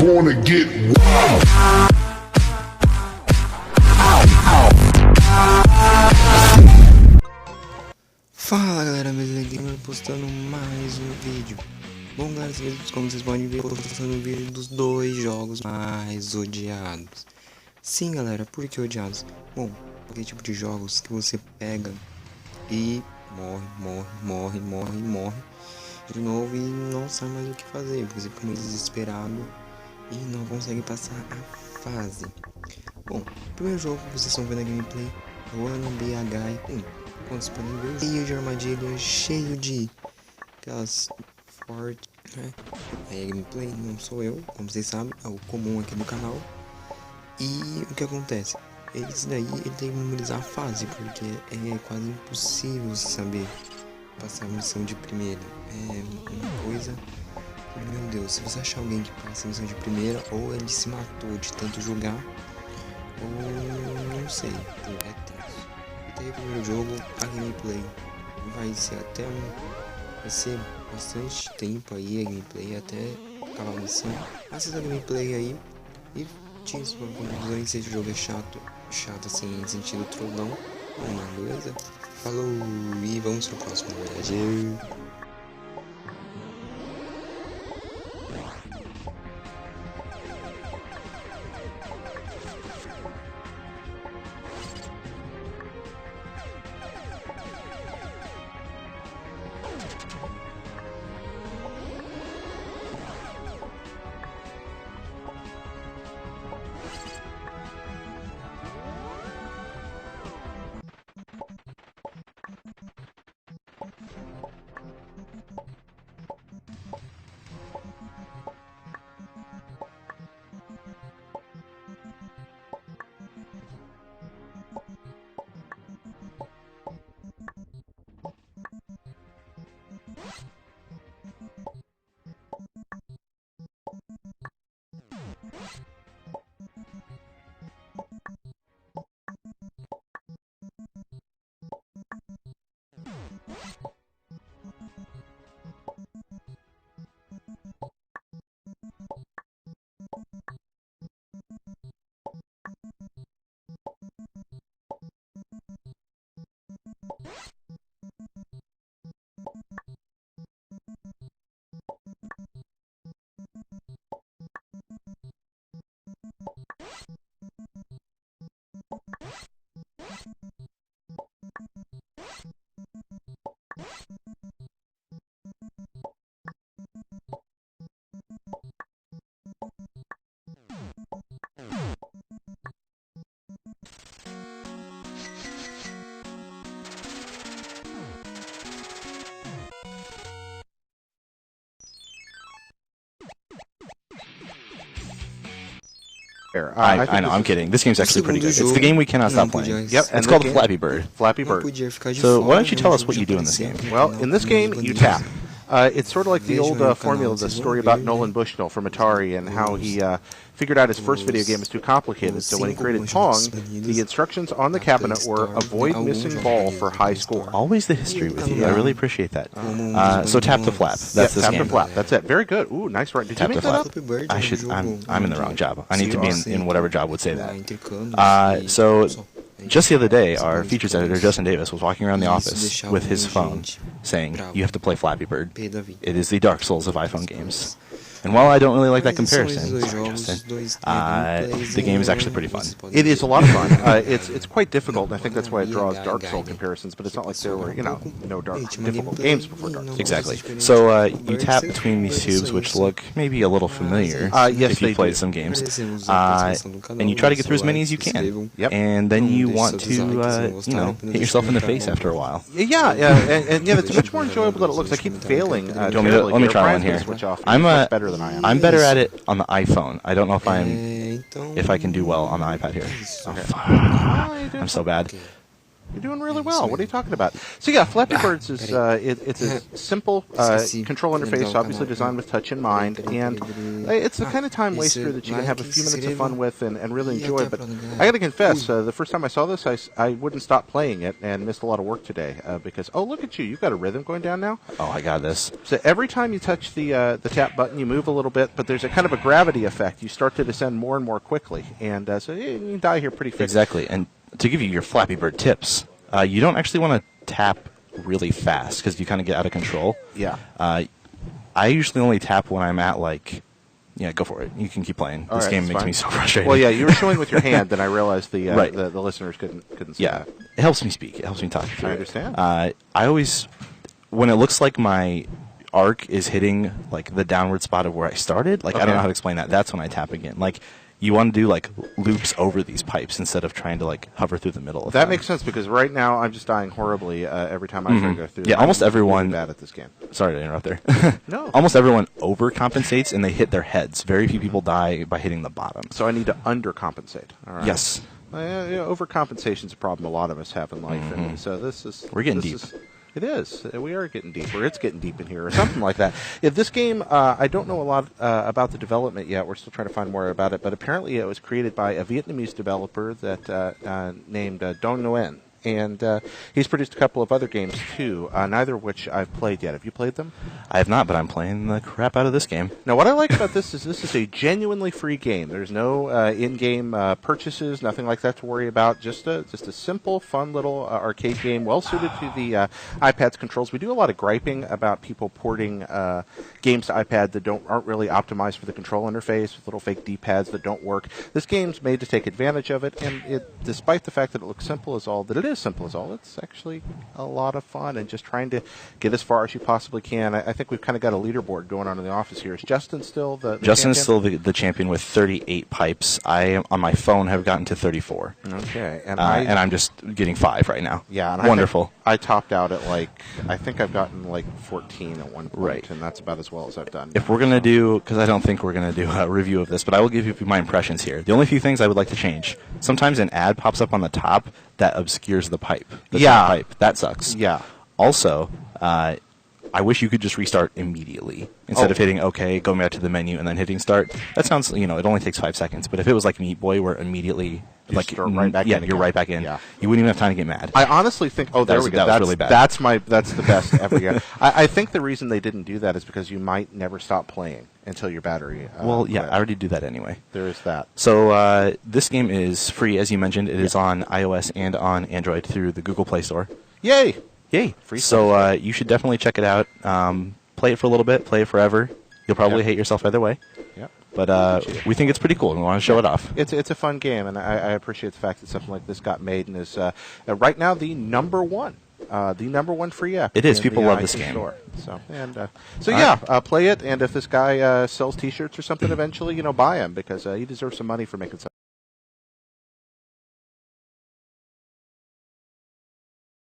gonna get wild. Fala galera, beleza? Postando mais um vídeo. Bom galera, como vocês podem ver, eu tô postando um vídeo dos dois jogos mais odiados. Sim galera, por que odiados? Bom, aquele tipo de jogos que você pega e morre de novo e não sabe mais o que fazer, porque você fica muito desesperado e não consegue passar a fase. Bom, primeiro jogo que vocês estão vendo a gameplay é o BH1. Como vocês podem ver, cheio de armadilhas, cheio de aquelas fortes, né? Aí a gameplay não sou eu, como vocês sabem, é o comum aqui do canal. E o que acontece? Esse daí ele tem que memorizar a fase, porque é quase impossível saber passar a missão de primeira. É uma coisa que, meu Deus, se você achar alguém que passa a missão de primeira, ou ele se matou de tanto jogar, ou não sei, é tenso. Até o primeiro jogo, a gameplay vai ser vai ser bastante tempo aí a gameplay, até acabar a missão. Assista a gameplay aí e tire suas conclusões se esse jogo é chato assim, em sentido trollão. Vamos lá, beleza? Falou e vamos pro próximo, na verdade. I know, I'm kidding. This game's actually pretty good. It's the game we cannot stop playing. Yep, it's called Flappy Bird. Flappy Bird. So why don't you tell us what you do in this game? Well, in this game, you tap. It's sort of like the old formula, the story about Nolan Bushnell from Atari and how he figured out his first video game was too complicated. So when he created Pong, the instructions on the cabinet were avoid missing ball for high score. Always the history with you. I really appreciate that. So tap to flap. That's this tap game. to flap. That's it. Very good. Ooh, nice right. Did Tap you make to that flap. up? I should. I'm in the wrong job. I need to be in whatever job would say that. So just the other day, our features editor, Justin Davis, was walking around the office with his phone saying, you have to play Flappy Bird. It is the Dark Souls of iPhone games. And while I don't really like that comparison, sorry, Justin, the game is actually pretty fun. It is a lot of fun. It's quite difficult, and I think that's why it draws Dark Souls comparisons, but it's not like there were, no difficult games before Dark Souls. Exactly. So you tap between these tubes, which look maybe a little familiar if you played some games. And you try to get through as many as you can. Yep. And then you want to, hit yourself in the face after a while. Yeah, and it's much more enjoyable than it looks. I keep failing. Let me try one here. I'm better at it on the iPhone. I don't know if I can do well on the iPad here. Oh, fuck. I'm so bad. You're doing really well. What are you talking about? So yeah, Flappy Birds is it's a simple control interface, obviously designed with touch in mind, and it's the kind of time waster that you can have a few minutes of fun with and really enjoy. But I got to confess, the first time I saw this, I wouldn't stop playing it and missed a lot of work today because look at you, you've got a rhythm going down now. Oh, I got this. So every time you touch the tap button, you move a little bit, but there's a kind of a gravity effect. You start to descend more and more quickly, and so you die here pretty fast. Exactly, and to give you your Flappy Bird tips, you don't actually want to tap really fast because you kind of get out of control. Yeah. I usually only tap when I'm at yeah, go for it. You can keep playing. This game makes me so frustrated. Well, yeah, you were showing with your hand, and I realized the listeners couldn't see that. It helps me speak. It helps me talk through. I understand. I always, when it looks like my arc is hitting the downward spot of where I started, I don't know how to explain that. That's when I tap again. You want to do loops over these pipes instead of trying to hover through the middle of them. That makes sense because right now I'm just dying horribly every time I try to go through. Yeah, almost everyone. Really bad at this game. Sorry to interrupt there. No. Almost everyone overcompensates and they hit their heads. Very few people die by hitting the bottom. So I need to undercompensate. All right. Yes. Overcompensation is a problem a lot of us have in life, and so we're getting deep. It is. We are getting deeper. It's getting deep in here, or something like that. Yeah, this game, I don't know a lot about the development yet. We're still trying to find more about it, but apparently it was created by a Vietnamese developer that named Dong Nguyen. And he's produced a couple of other games, too, neither of which I've played yet. Have you played them? I have not, but I'm playing the crap out of this game. Now, what I like about this is a genuinely free game. There's no in-game purchases, nothing like that to worry about. Just a simple, fun little arcade game, well-suited to the iPad's controls. We do a lot of griping about people porting games to iPad that aren't really optimized for the control interface, with little fake D-pads that don't work. This game's made to take advantage of it, and despite the fact that it looks simple as all, that it is simple as all, it's actually a lot of fun, and just trying to get as far as you possibly can. I think we've kind of got a leaderboard going on in the office here. Is Justin still the Justin is champion? still the champion with 38 pipes. I, on my phone, have gotten to 34. Okay. And I'm just getting 5 right now. Yeah. And wonderful. I topped out at I think I've gotten 14 at one point, right. And that's about as well as I've done. If we're going to do, because I don't think we're going to do a review of this, but I will give you my impressions here. The only few things I would like to change. Sometimes an ad pops up on the top that obscures the pipe. Pipe. That sucks. Yeah. Also, I wish you could just restart immediately instead of hitting OK, going back to the menu, and then hitting start. That sounds, it only takes 5 seconds. But if it was like Meat Boy, where immediately you're right back in. You're right back in. Yeah. You wouldn't even have time to get mad. I honestly think. Oh, there we go. That's really bad. That's the best ever. Yeah. I think the reason they didn't do that is because you might never stop playing until your battery. Well, yeah, I already do that anyway. There is that. So this game is free, as you mentioned. It is on iOS and on Android through the Google Play Store. Yay! Free. So you should definitely check it out. Play it for a little bit. Play it forever. You'll probably hate yourself either way. Yep. But we think it's pretty cool, and we want to show it off. It's a fun game, and I appreciate the fact that something like this got made and is right now the number one free app. It is. People love this game. Store. So play it, and if this guy sells T-shirts or something eventually, buy him because he deserves some money for making something.